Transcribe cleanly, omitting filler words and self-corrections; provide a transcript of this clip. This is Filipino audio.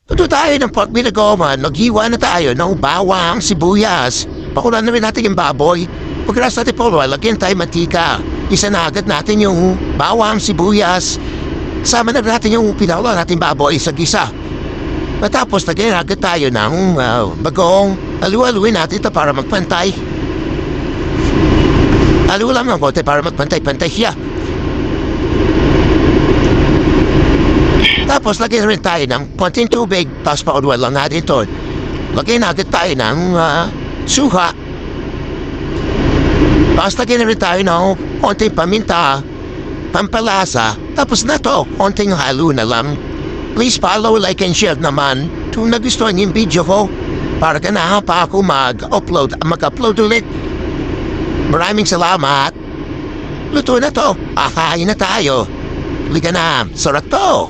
Tuto tayo ng pork binagoman, maghiwa na tayo ng bawang, sibuyas. Pakulan na rin natin yung baboy. Pagkaras natin po, lagyan tayo mantika. Isa na agad natin yung bawang, sibuyas. Sama na natin yung pinawala natin baboy sa gisa. Matapos, lagyan agad tayo ng bagong. Alualuin natin ito para magpantay. Aluwa lang ng konti para magpantay-pantay siya. Tapos, lagyan rin tayo ng konting tubig. Tapos, paunuan lang natin ito. Lagyan natin tayo ng suha. Tapos, lagyan rin tayo ng konting paminta, pampalasa. Tapos na to, konting halo na lang. Please follow, like, and share naman kung nagustuhan yung video ko para ganahan pa ako mag-upload ulit. Maraming salamat. Luto na to. Akain na tayo. Liga na, sarap to.